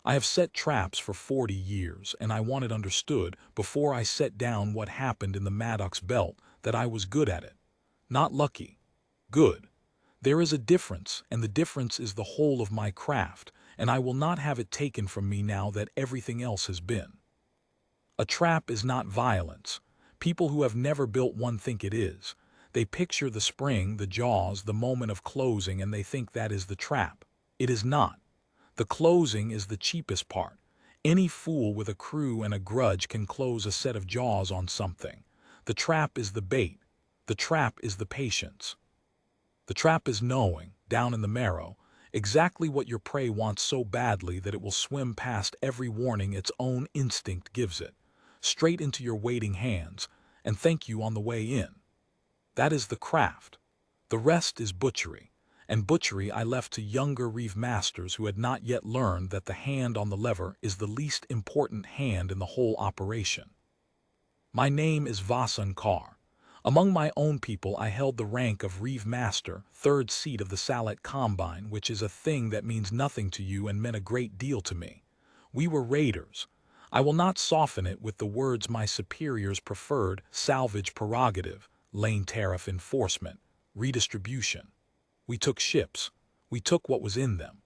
I have set traps for 40 years, and I want it understood before I set down what happened in the Maddox Belt that I was good at it. Not lucky. Good. There is a difference, and the difference is the whole of my craft, and I will not have it taken from me now that everything else has been. A trap is not violence. People who have never built one think it is. They picture the spring, the jaws, the moment of closing, and they think that is the trap. It is not. The closing is the cheapest part. Any fool with a crew and a grudge can close a set of jaws on something. The trap is the bait. The trap is the patience. The trap is knowing, down in the marrow, exactly what your prey wants so badly that it will swim past every warning its own instinct gives it, straight into your waiting hands, and thank you on the way in. That is the craft. The rest is butchery, and butchery I left to younger reeve masters who had not yet learned that the hand on the lever is the least important hand in the whole operation. My name is Vasan Kar. Among my own people I held the rank of reeve master, third seat of the Salet Combine, which is a thing that means nothing to you and meant a great deal to me. We were raiders. I will not soften it with the words my superiors preferred: salvage prerogative, lane tariff enforcement, redistribution. We took ships. We took what was in them.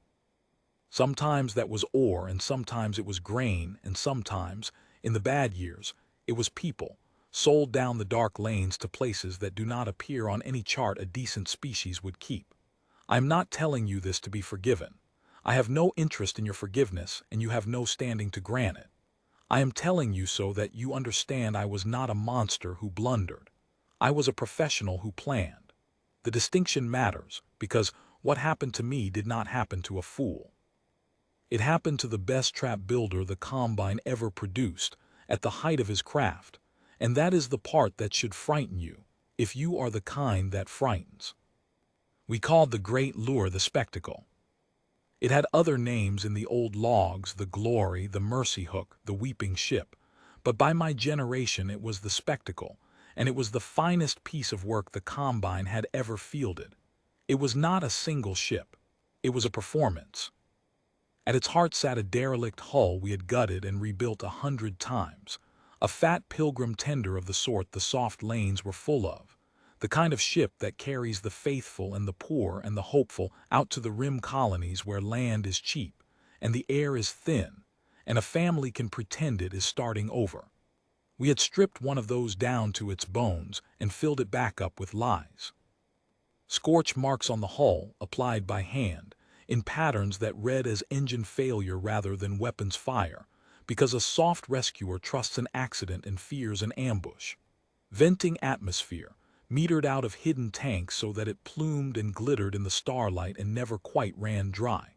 Sometimes that was ore, and sometimes it was grain, and sometimes, in the bad years, it was people, sold down the dark lanes to places that do not appear on any chart a decent species would keep. I am not telling you this to be forgiven. I have no interest in your forgiveness, and you have no standing to grant it. I am telling you so that you understand I was not a monster who blundered. I was a professional who planned. The distinction matters, because what happened to me did not happen to a fool. It happened to the best trap builder the Combine ever produced, at the height of his craft, and that is the part that should frighten you, if you are the kind that frightens. We called the great lure the spectacle. It had other names in the old logs: the glory, the mercy hook, the weeping ship, but by my generation it was the spectacle, and it was the finest piece of work the Combine had ever fielded. It was not a single ship. It was a performance. At its heart sat a derelict hull we had gutted and rebuilt 100 times, a fat pilgrim tender of the sort the soft lanes were full of, the kind of ship that carries the faithful and the poor and the hopeful out to the rim colonies where land is cheap and the air is thin, and a family can pretend it is starting over. We had stripped one of those down to its bones and filled it back up with lies. Scorch marks on the hull, applied by hand, in patterns that read as engine failure rather than weapons fire, because a soft rescuer trusts an accident and fears an ambush. Venting atmosphere, metered out of hidden tanks so that it plumed and glittered in the starlight and never quite ran dry.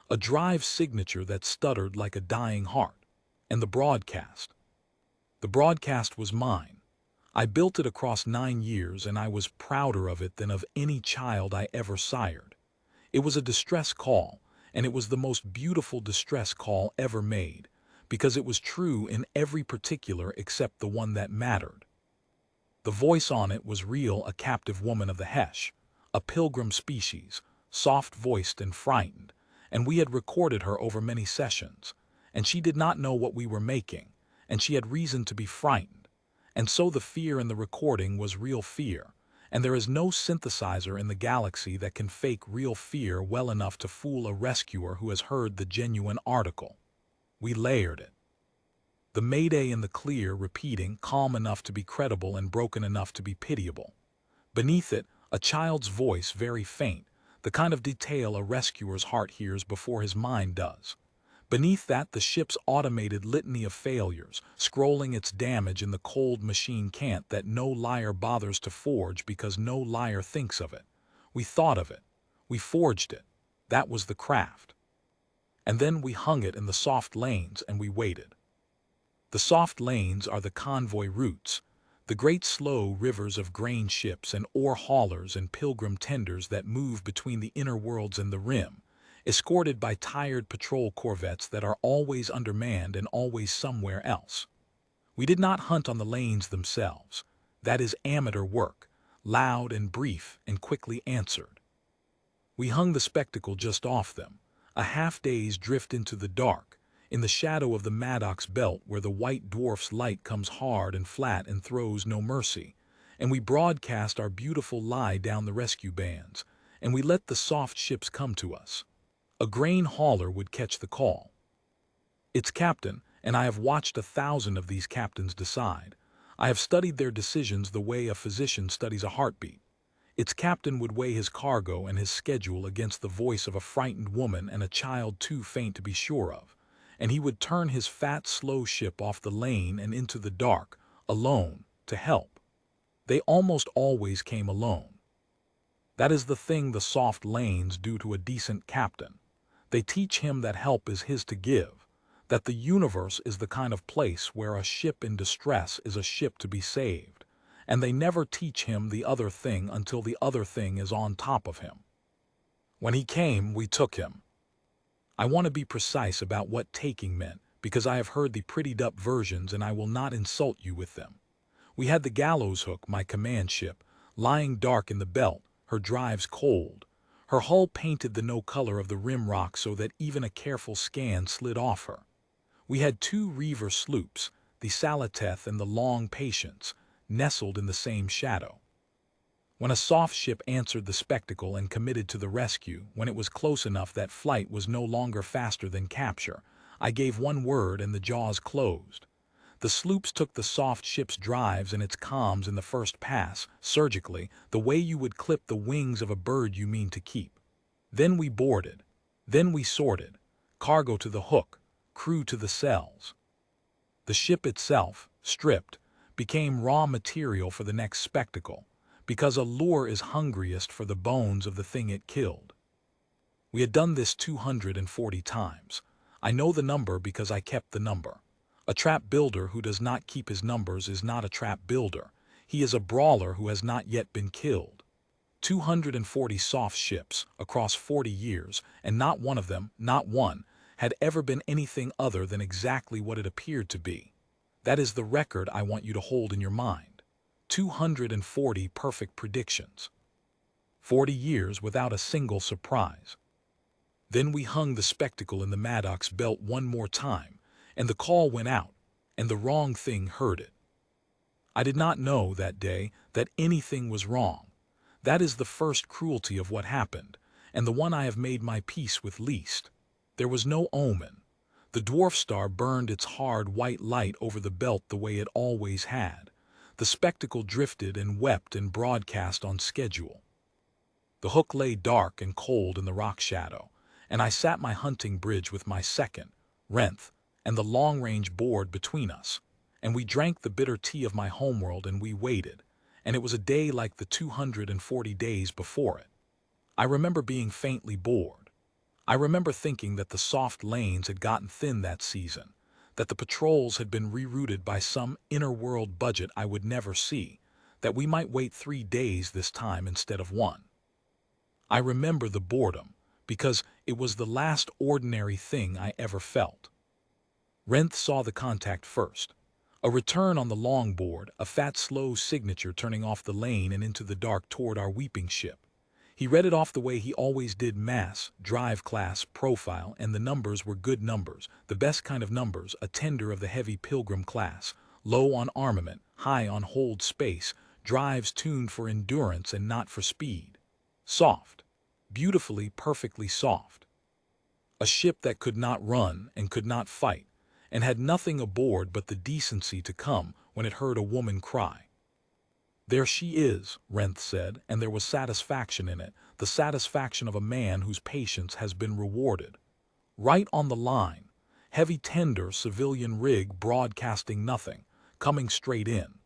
A drive signature that stuttered like a dying heart. And the broadcast. The broadcast was mine. I built it across 9 years, and I was prouder of it than of any child I ever sired. It was a distress call, and it was the most beautiful distress call ever made, because it was true in every particular except the one that mattered. The voice on it was real, a captive woman of the Hesh, a pilgrim species, soft-voiced and frightened, and we had recorded her over many sessions, and she did not know what we were making, and she had reason to be frightened, and so the fear in the recording was real fear, and there is no synthesizer in the galaxy that can fake real fear well enough to fool a rescuer who has heard the genuine article. We layered it. The mayday in the clear, repeating, calm enough to be credible and broken enough to be pitiable. Beneath it, a child's voice, very faint, the kind of detail a rescuer's heart hears before his mind does. Beneath that, the ship's automated litany of failures, scrolling its damage in the cold machine cant that no liar bothers to forge because no liar thinks of it. We thought of it. We forged it. That was the craft. And then we hung it in the soft lanes and we waited. The soft lanes are the convoy routes, the great slow rivers of grain ships and ore haulers and pilgrim tenders that move between the inner worlds and the rim, escorted by tired patrol corvettes that are always undermanned and always somewhere else. We did not hunt on the lanes themselves. That is amateur work, loud and brief and quickly answered. We hung the spectacle just off them, a half-day's drift into the dark, in the shadow of the Maddox belt where the white dwarf's light comes hard and flat and throws no mercy, and we broadcast our beautiful lie down the rescue bands, and we let the soft ships come to us. A grain hauler would catch the call. It's captain, and I have watched 1,000 of these captains decide. I have studied their decisions the way a physician studies a heartbeat. Its captain would weigh his cargo and his schedule against the voice of a frightened woman and a child too faint to be sure of, and he would turn his fat, slow ship off the lane and into the dark, alone, to help. They almost always came alone. That is the thing the soft lanes do to a decent captain. They teach him that help is his to give, that the universe is the kind of place where a ship in distress is a ship to be saved, and they never teach him the other thing until the other thing is on top of him. When he came, we took him. I want to be precise about what taking meant, because I have heard the prettied-up versions and I will not insult you with them. We had the gallows hook, my command ship, lying dark in the belt, her drives cold, her hull painted the no color of the rim rock so that even a careful scan slid off her. We had 2 reaver sloops, the Salateth and the Long Patience, nestled in the same shadow. When a soft ship answered the spectacle and committed to the rescue, when it was close enough that flight was no longer faster than capture, I gave one word and the jaws closed. The sloops took the soft ship's drives and its comms in the first pass, surgically, the way you would clip the wings of a bird you mean to keep. Then we boarded. Then we sorted. Cargo to the hook, crew to the cells. The ship itself, stripped, became raw material for the next spectacle, because a lure is hungriest for the bones of the thing it killed. We had done this 240 times. I know the number because I kept the number. A trap builder who does not keep his numbers is not a trap builder. He is a brawler who has not yet been killed. 240 soft ships across 40 years, and not one of them, not one, had ever been anything other than exactly what it appeared to be. That is the record I want you to hold in your mind. 240 perfect predictions. 40 years without a single surprise. Then we hung the spectacle in the Maddox belt one more time, and the call went out, and the wrong thing heard it. I did not know that day that anything was wrong. That is the first cruelty of what happened, and the one I have made my peace with least. There was no omen. The dwarf star burned its hard white light over the belt the way it always had. The spectacle drifted and wept and broadcast on schedule. The hook lay dark and cold in the rock shadow, and I sat my hunting bridge with my second, Renth, and the long-range board between us, and we drank the bitter tea of my homeworld and we waited, and it was a day like the 240 days before it. I remember being faintly bored. I remember thinking that the soft lanes had gotten thin that season, that the patrols had been rerouted by some inner-world budget I would never see, that we might wait 3 days this time instead of 1. I remember the boredom, because it was the last ordinary thing I ever felt. Renth saw the contact first. A return on the longboard, a fat slow signature turning off the lane and into the dark toward our weeping ship. He read it off the way he always did: mass, drive class, profile, and the numbers were good numbers, the best kind of numbers, a tender of the heavy Pilgrim class, low on armament, high on hold space, drives tuned for endurance and not for speed. Soft. Beautifully, perfectly soft. A ship that could not run and could not fight, and had nothing aboard but the decency to come when it heard a woman cry. "There she is," Renth said, and there was satisfaction in it, the satisfaction of a man whose patience has been rewarded. Right on the line, heavy tender civilian rig broadcasting nothing, coming straight in.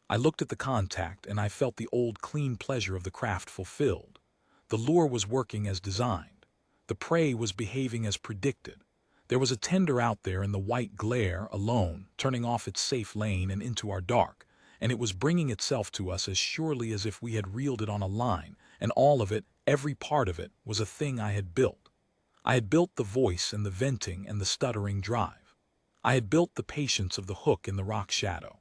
I looked at the contact and I felt the old clean pleasure of the craft fulfilled. The lure was working as designed. The prey was behaving as predicted. There was a tender out there in the white glare, alone, turning off its safe lane and into our dark, and it was bringing itself to us as surely as if we had reeled it on a line, and all of it, every part of it, was a thing I had built. I had built the voice and the venting and the stuttering drive. I had built the patience of the hook in the rock shadow.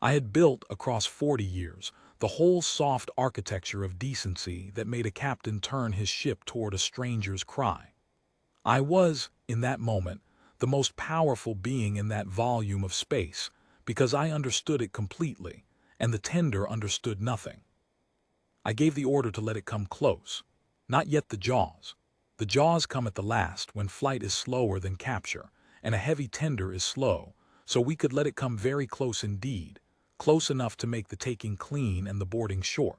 I had built, across 40 years, the whole soft architecture of decency that made a captain turn his ship toward a stranger's cry. I was, in that moment, the most powerful being in that volume of space, because I understood it completely, and the tender understood nothing. I gave the order to let it come close. Not yet the jaws. The jaws come at the last when flight is slower than capture, and a heavy tender is slow, so we could let it come very close indeed, close enough to make the taking clean and the boarding short.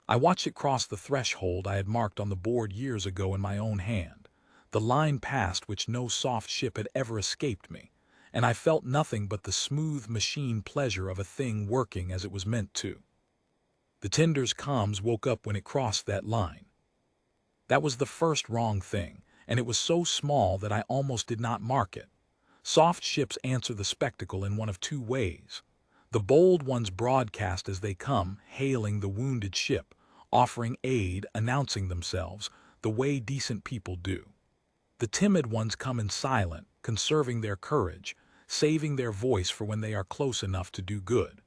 I watched it cross the threshold I had marked on the board years ago in my own hand, the line past which no soft ship had ever escaped me, and I felt nothing but the smooth machine pleasure of a thing working as it was meant to. The tender's comms woke up when it crossed that line. That was the first wrong thing, and it was so small that I almost did not mark it. Soft ships answer the spectacle in one of two ways. The bold ones broadcast as they come, hailing the wounded ship, offering aid, announcing themselves, the way decent people do. The timid ones come in silent, conserving their courage, saving their voice for when they are close enough to do good.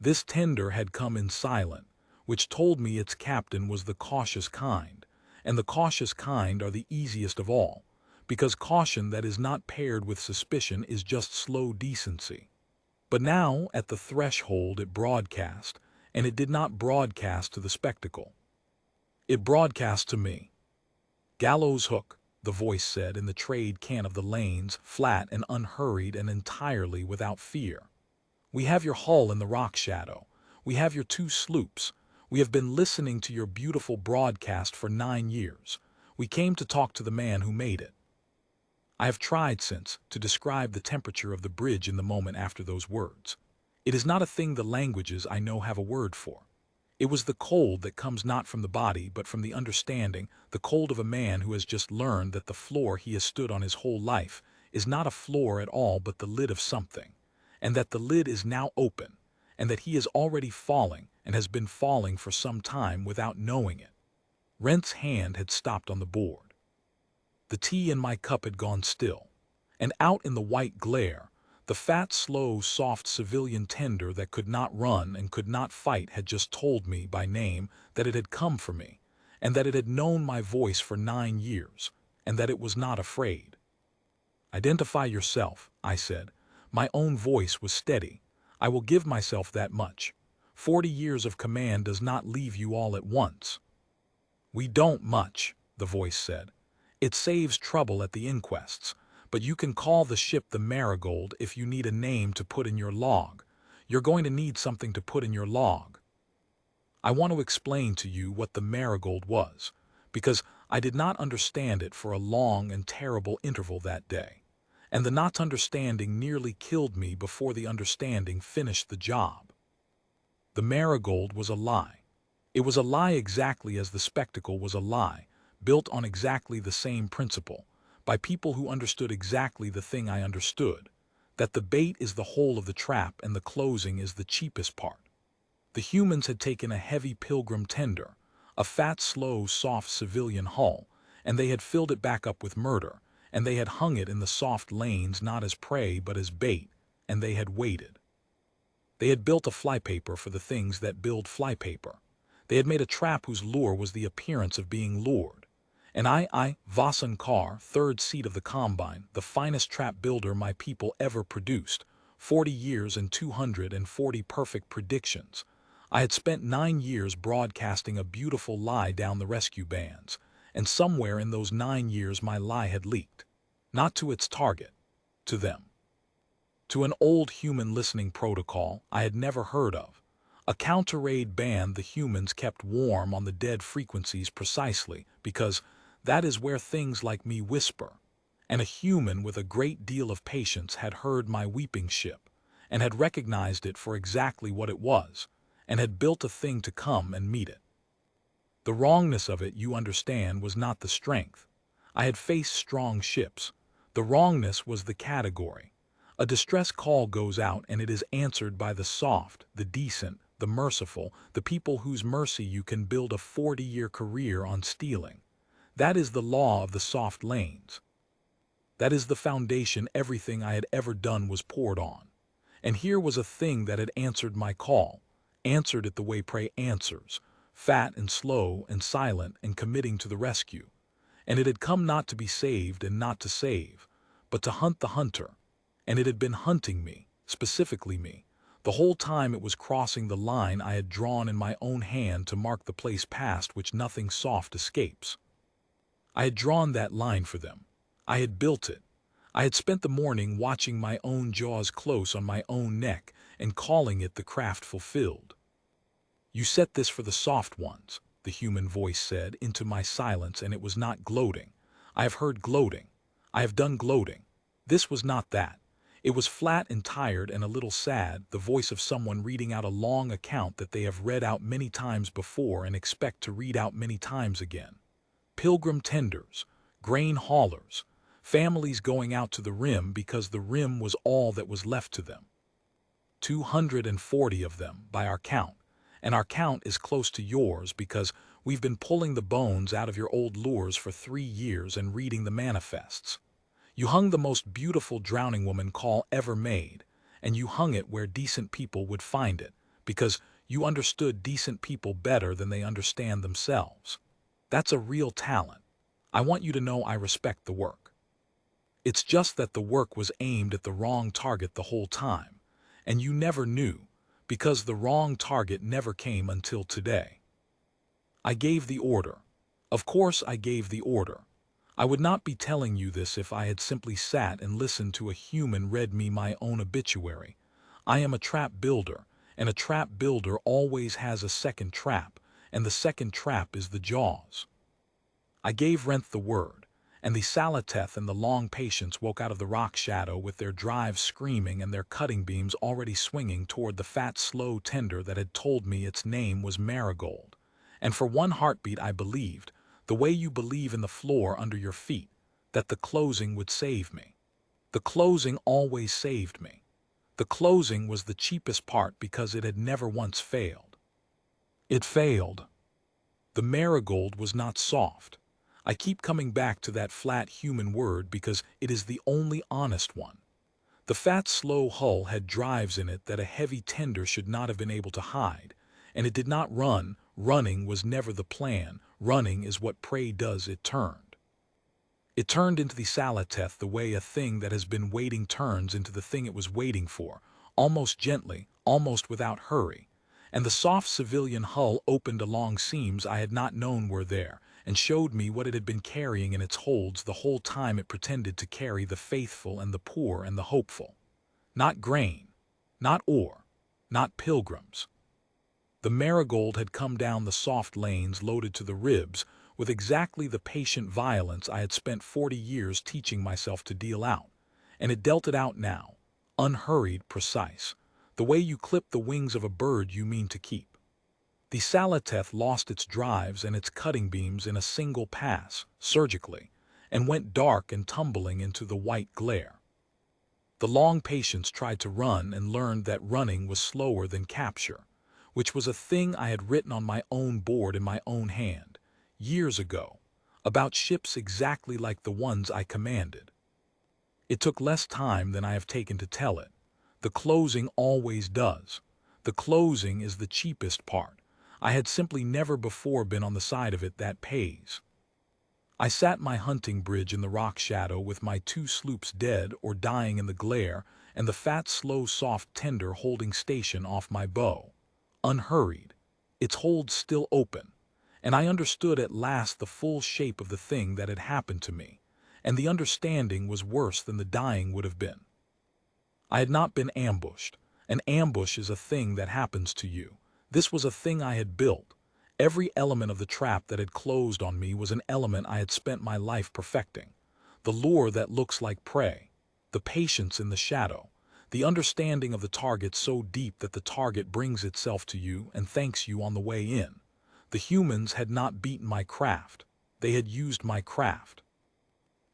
This tender had come in silent, which told me its captain was the cautious kind, and the cautious kind are the easiest of all, because caution that is not paired with suspicion is just slow decency. But now, at the threshold, it broadcast, and it did not broadcast to the spectacle. It broadcast to me. "Gallows hook," the voice said in the trade can of the lanes, flat and unhurried and entirely without fear. "We have your hull in the rock shadow. We have your 2 sloops. We have been listening to your beautiful broadcast for 9 years. We came to talk to the man who made it." I have tried since to describe the temperature of the bridge in the moment after those words. It is not a thing the languages I know have a word for. It was the cold that comes not from the body but from the understanding, the cold of a man who has just learned that the floor he has stood on his whole life is not a floor at all but the lid of something, and that the lid is now open, and that he is already falling and has been falling for some time without knowing it. Rent's hand had stopped on the board. The tea in my cup had gone still, and out in the white glare, the fat, slow, soft civilian tender that could not run and could not fight had just told me by name that it had come for me, and that it had known my voice for 9 years, and that it was not afraid. "Identify yourself," I said. My own voice was steady. "I will give myself that much. 40 years of command does not leave you all at once." "We don't much," the voice said. "It saves trouble at the inquests, but you can call the ship the Marigold if you need a name to put in your log. You're going to need something to put in your log." I want to explain to you what the Marigold was, because I did not understand it for a long and terrible interval that day, and the not understanding nearly killed me before the understanding finished the job. The Marigold was a lie. It was a lie exactly as the spectacle was a lie, built on exactly the same principle, by people who understood exactly the thing I understood, that the bait is the whole of the trap and the closing is the cheapest part. The humans had taken a heavy pilgrim tender, a fat, slow, soft civilian hull, and they had filled it back up with murder, and they had hung it in the soft lanes not as prey but as bait, and they had waited. They had built a flypaper for the things that build flypaper. They had made a trap whose lure was the appearance of being lured. And I, Vasan Kar, third seat of the Combine, the finest trap builder my people ever produced, 40 years and 240 perfect predictions. I had spent 9 years broadcasting a beautiful lie down the rescue bands, and somewhere in those 9 years my lie had leaked. Not to its target, to them. To an old human listening protocol I had never heard of. A counter-raid band the humans kept warm on the dead frequencies precisely because that is where things like me whisper, and a human with a great deal of patience had heard my weeping ship, and had recognized it for exactly what it was, and had built a thing to come and meet it. The wrongness of it, you understand, was not the strength. I had faced strong ships. The wrongness was the category. A distress call goes out and it is answered by the soft, the decent, the merciful, the people whose mercy you can build a 40-year career on stealing. That is the law of the soft lanes. That is the foundation everything I had ever done was poured on. And here was a thing that had answered my call, answered it the way prey answers, fat and slow and silent and committing to the rescue. And it had come not to be saved and not to save, but to hunt the hunter. And it had been hunting me, specifically me. The whole time it was crossing the line I had drawn in my own hand to mark the place past which nothing soft escapes. I had drawn that line for them. I had built it. I had spent the morning watching my own jaws close on my own neck and calling it the craft fulfilled. You set this for the soft ones, the human voice said into my silence, and it was not gloating. I have heard gloating. I have done gloating. This was not that. It was flat and tired and a little sad, the voice of someone reading out a long account that they have read out many times before and expect to read out many times again. Pilgrim tenders, grain haulers, families going out to the rim because the rim was all that was left to them. 240 of them by our count, and our count is close to yours because we've been pulling the bones out of your old lures for 3 years and reading the manifests. You hung the most beautiful drowning woman call ever made, and you hung it where decent people would find it, because you understood decent people better than they understand themselves. That's a real talent. I want you to know I respect the work. It's just that the work was aimed at the wrong target the whole time, and you never knew, because the wrong target never came until today. I gave the order. Of course I gave the order. I would not be telling you this if I had simply sat and listened to a human read me my own obituary. I am a trap builder, and a trap builder always has a second trap, and the second trap is the jaws. I gave Renth the word, and the Salateth and the long patience woke out of the rock shadow with their drives screaming and their cutting beams already swinging toward the fat, slow tender that had told me its name was Marigold. And for one heartbeat I believed, the way you believe in the floor under your feet, that the closing would save me. The closing always saved me. The closing was the cheapest part because it had never once failed. It failed. The marigold was not soft. I keep coming back to that flat human word because it is the only honest one. The fat, slow hull had drives in it that a heavy tender should not have been able to hide, and it did not run. Running was never the plan. Running is what prey does. It turned. It turned into the Salateth the way a thing that has been waiting turns into the thing it was waiting for, almost gently, almost without hurry. And the soft civilian hull opened along seams I had not known were there, and showed me what it had been carrying in its holds the whole time it pretended to carry the faithful and the poor and the hopeful. Not grain, not ore, not pilgrims. The marigold had come down the soft lanes loaded to the ribs with exactly the patient violence I had spent 40 years teaching myself to deal out, and it dealt it out now, unhurried, precise, the way you clip the wings of a bird you mean to keep. The Salateth lost its drives and its cutting beams in a single pass, surgically, and went dark and tumbling into the white glare. The long patience tried to run and learned that running was slower than capture, which was a thing I had written on my own board in my own hand, years ago, about ships exactly like the ones I commanded. It took less time than I have taken to tell it. The closing always does. The closing is the cheapest part. I had simply never before been on the side of it that pays. I sat my hunting bridge in the rock shadow with my 2 sloops dead or dying in the glare and the fat, slow, soft tender holding station off my bow. Unhurried, its hold still open, and I understood at last the full shape of the thing that had happened to me, and the understanding was worse than the dying would have been. I had not been ambushed. An ambush is a thing that happens to you. This was a thing I had built. Every element of the trap that had closed on me was an element I had spent my life perfecting. The lure that looks like prey, the patience in the shadow, the understanding of the target so deep that the target brings itself to you and thanks you on the way in. The humans had not beaten my craft. They had used my craft.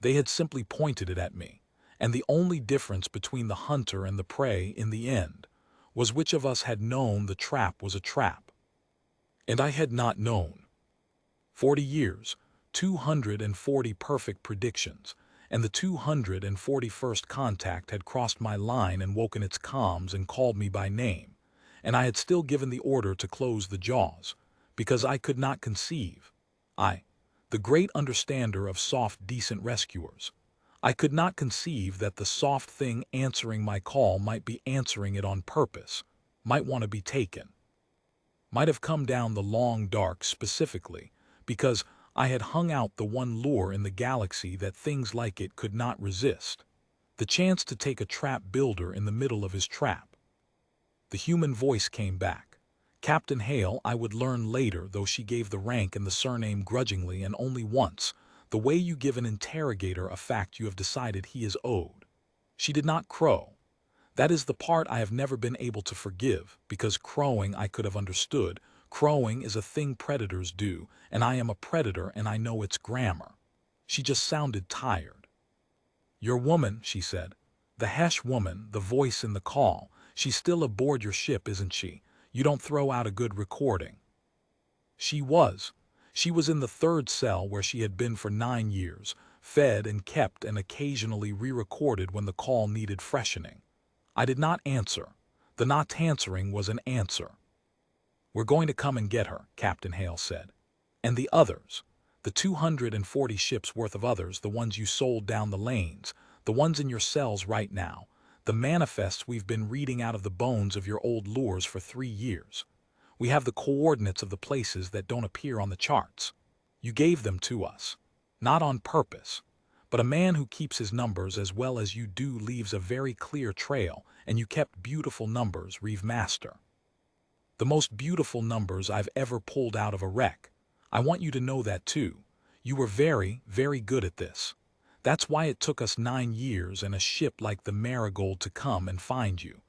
They had simply pointed it at me, and the only difference between the hunter and the prey in the end was which of us had known the trap was a trap. And I had not known. 40 years, 240 perfect predictions, and the 241st contact had crossed my line and woken its comms and called me by name, and I had still given the order to close the jaws, because I could not conceive. I, the great understander of soft, decent rescuers, I could not conceive that the soft thing answering my call might be answering it on purpose, might want to be taken, might have come down the long dark specifically, because I had hung out the one lure in the galaxy that things like it could not resist. The chance to take a trap builder in the middle of his trap. The human voice came back. Captain Hale, I would learn later, though she gave the rank and the surname grudgingly and only once, the way you give an interrogator a fact you have decided he is owed. She did not crow. That is the part I have never been able to forgive, because crowing I could have understood. Crowing is a thing predators do, and I am a predator and I know its grammar. She just sounded tired. Your woman, she said. The Hesh woman, the voice in the call. She's still aboard your ship, isn't she? You don't throw out a good recording. She was. She was in the third cell where she had been for 9 years, fed and kept and occasionally re-recorded when the call needed freshening. I did not answer. The not answering was an answer. We're going to come and get her, Captain Hale said. And the others. The 240 ships worth of others, the ones you sold down the lanes, the ones in your cells right now, the manifests we've been reading out of the bones of your old lures for 3 years. We have the coordinates of the places that don't appear on the charts. You gave them to us. Not on purpose. But a man who keeps his numbers as well as you do leaves a very clear trail, and you kept beautiful numbers, Reeve Master. The most beautiful numbers I've ever pulled out of a wreck. I want you to know that too. You were very, very good at this. That's why it took us 9 years and a ship like the Marigold to come and find you.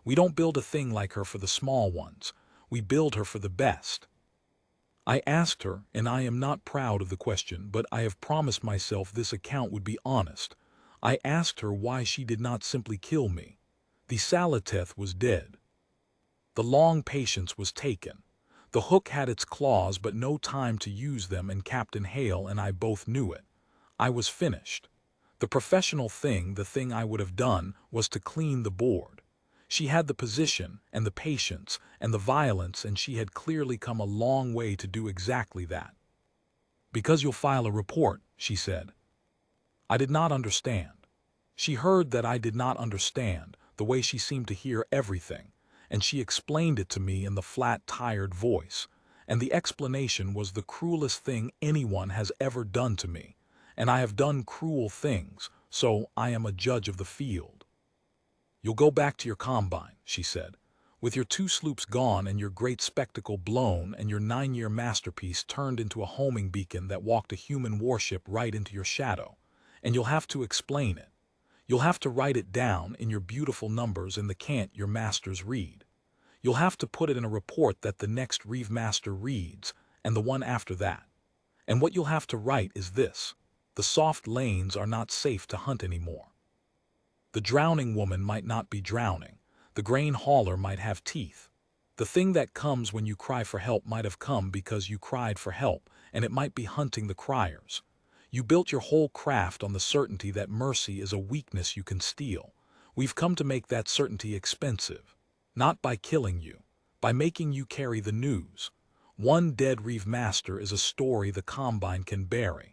We don't build a thing like her for the small ones. We build her for the best. I asked her, and I am not proud of the question, but I have promised myself this account would be honest. I asked her why she did not simply kill me. The Salateth was dead. The long patience was taken. The hook had its claws but no time to use them, and Captain Hale and I both knew it. I was finished. The professional thing, the thing I would have done, was to clean the board. She had the position and the patience and the violence, and she had clearly come a long way to do exactly that. Because you'll file a report, she said. I did not understand. She heard that I did not understand, the way she seemed to hear everything, and she explained it to me in the flat, tired voice, and the explanation was the cruelest thing anyone has ever done to me, and I have done cruel things, so I am a judge of the field. You'll go back to your combine, she said, with your 2 sloops gone and your great spectacle blown and your 9-year masterpiece turned into a homing beacon that walked a human warship right into your shadow, and you'll have to explain it. You'll have to write it down in your beautiful numbers in the cant your masters read. You'll have to put it in a report that the next Reeve Master reads, and the one after that. And what you'll have to write is this: the soft lanes are not safe to hunt anymore. The drowning woman might not be drowning. The grain hauler might have teeth. The thing that comes when you cry for help might have come because you cried for help, and it might be hunting the criers. You built your whole craft on the certainty that mercy is a weakness you can steal. We've come to make that certainty expensive. Not by killing you, by making you carry the news. One dead Reeve Master is a story the Combine can bury.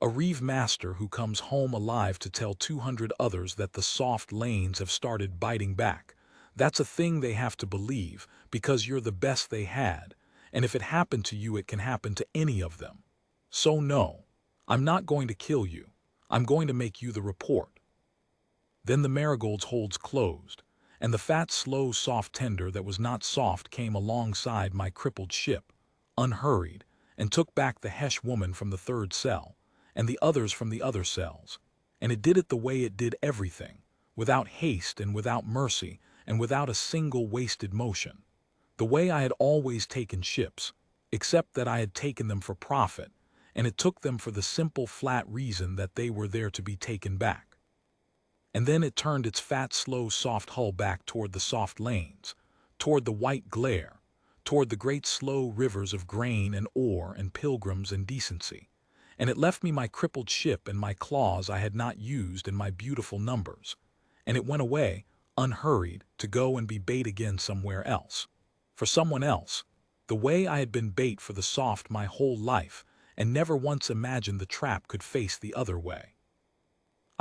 A Reeve Master who comes home alive to tell 200 others that the soft lanes have started biting back. That's a thing they have to believe, because you're the best they had, and if it happened to you it can happen to any of them. So no, I'm not going to kill you. I'm going to make you the report. Then the Marigold's holds closed, and the fat, slow, soft tender that was not soft came alongside my crippled ship, unhurried, and took back the Hesh woman from the 3rd cell, and the others from the other cells, and it did it the way it did everything, without haste and without mercy and without a single wasted motion, the way I had always taken ships, except that I had taken them for profit, and it took them for the simple flat reason that they were there to be taken back. And then it turned its fat, slow, soft hull back toward the soft lanes, toward the white glare, toward the great slow rivers of grain and ore and pilgrims and decency, and it left me my crippled ship and my claws I had not used and my beautiful numbers, and it went away, unhurried, to go and be bait again somewhere else, for someone else, the way I had been bait for the soft my whole life, and never once imagined the trap could face the other way.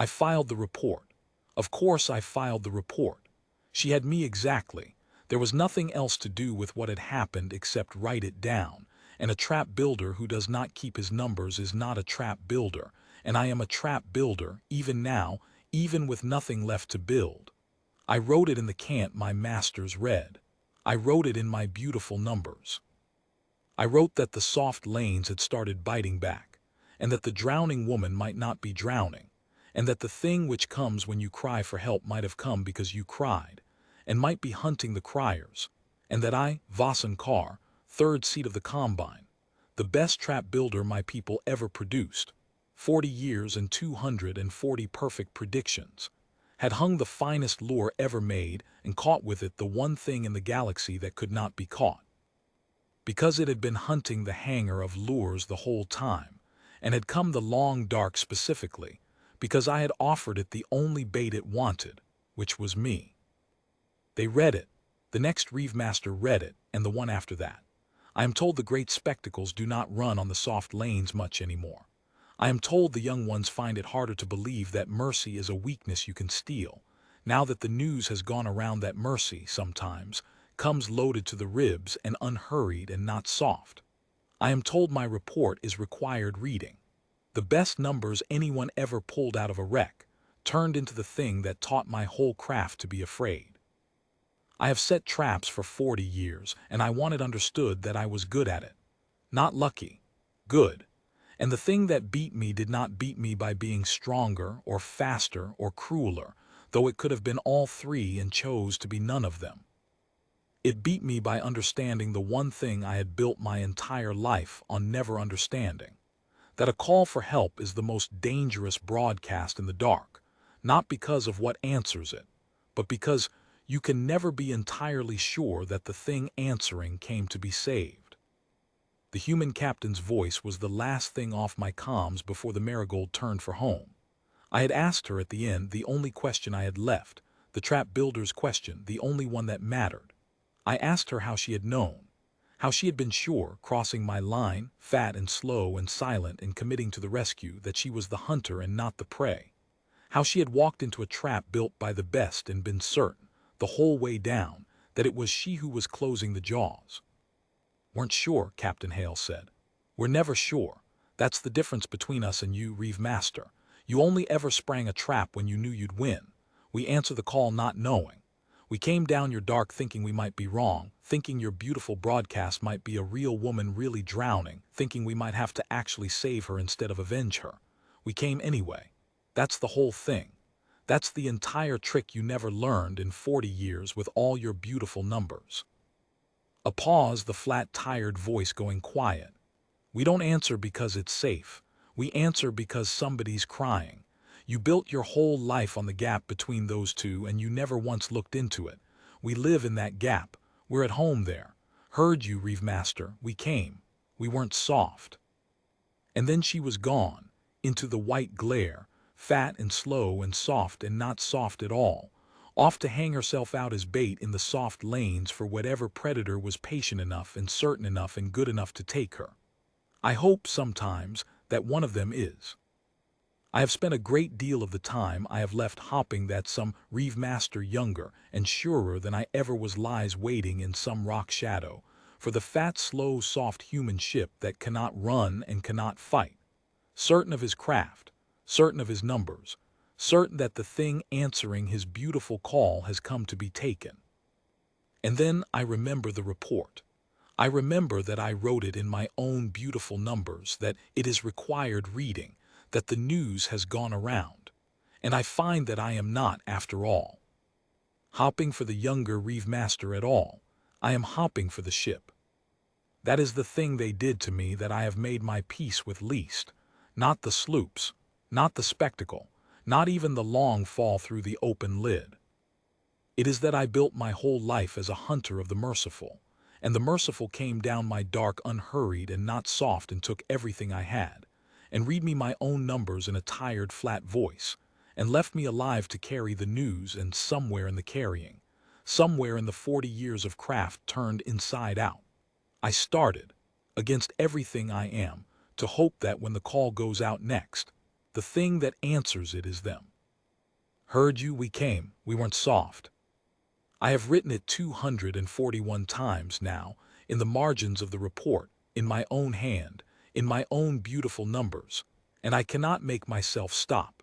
I filed the report. Of course I filed the report. She had me exactly. There was nothing else to do with what had happened except write it down, and a trap builder who does not keep his numbers is not a trap builder, and I am a trap builder, even now, even with nothing left to build. I wrote it in the cant my masters read. I wrote it in my beautiful numbers. I wrote that the soft lanes had started biting back, and that the drowning woman might not be drowning, and that the thing which comes when you cry for help might have come because you cried, and might be hunting the criers, and that I, Vasan Kar, third seat of the combine, the best trap builder my people ever produced, 40 years and 240 perfect predictions, had hung the finest lure ever made and caught with it the one thing in the galaxy that could not be caught. Because it had been hunting the hanger of lures the whole time, and had come the long dark specifically, because I had offered it the only bait it wanted, which was me. They read it. The next Reeve Master read it, and the one after that. I am told the great spectacles do not run on the soft lanes much anymore. I am told the young ones find it harder to believe that mercy is a weakness you can steal, now that the news has gone around that mercy, sometimes, comes loaded to the ribs and unhurried and not soft. I am told my report is required reading. The best numbers anyone ever pulled out of a wreck, turned into the thing that taught my whole craft to be afraid. I have set traps for 40 years, and I want it understood that I was good at it. Not lucky. Good. And the thing that beat me did not beat me by being stronger or faster or crueler, though it could have been all three and chose to be none of them. It beat me by understanding the one thing I had built my entire life on never understanding. That a call for help is the most dangerous broadcast in the dark, not because of what answers it, but because you can never be entirely sure that the thing answering came to be saved. The human captain's voice was the last thing off my comms before the Marigold turned for home. I had asked her at the end the only question I had left, the trap builder's question, the only one that mattered. I asked her how she had known, how she had been sure, crossing my line, fat and slow and silent and committing to the rescue, that she was the hunter and not the prey. How she had walked into a trap built by the best and been certain, the whole way down, that it was she who was closing the jaws. Weren't sure, Captain Hale said. We're never sure. That's the difference between us and you, Reeve Master. You only ever sprang a trap when you knew you'd win. We answer the call not knowing. We came down your dark thinking we might be wrong, thinking your beautiful broadcast might be a real woman really drowning, thinking we might have to actually save her instead of avenge her. We came anyway. That's the whole thing. That's the entire trick you never learned in 40 years with all your beautiful numbers. A pause, the flat, tired voice going quiet. We don't answer because it's safe. We answer because somebody's crying. You built your whole life on the gap between those two and you never once looked into it. We live in that gap. We're at home there. Heard you, Reeve Master. We came. We weren't soft. And then she was gone, into the white glare, fat and slow and soft and not soft at all, off to hang herself out as bait in the soft lanes for whatever predator was patient enough and certain enough and good enough to take her. I hope sometimes that one of them is. I have spent a great deal of the time I have left hopping that some Reeve Master younger and surer than I ever was lies waiting in some rock shadow for the fat, slow, soft human ship that cannot run and cannot fight, certain of his craft, certain of his numbers, certain that the thing answering his beautiful call has come to be taken. And then I remember the report. I remember that I wrote it in my own beautiful numbers, that it is required reading, that the news has gone around, and I find that I am not, after all, hopping for the younger Reeve Master at all. I am hopping for the ship. That is the thing they did to me that I have made my peace with least, not the sloops, not the spectacle, not even the long fall through the open lid. It is that I built my whole life as a hunter of the merciful, and the merciful came down my dark unhurried and not soft and took everything I had, and read me my own numbers in a tired, flat voice, and left me alive to carry the news, and somewhere in the carrying, somewhere in the 40 years of craft turned inside out, I started, against everything I am, to hope that when the call goes out next, the thing that answers it is them. Heard you, we came, we weren't soft. I have written it 241 times now, in the margins of the report, in my own hand, in my own beautiful numbers, and I cannot make myself stop.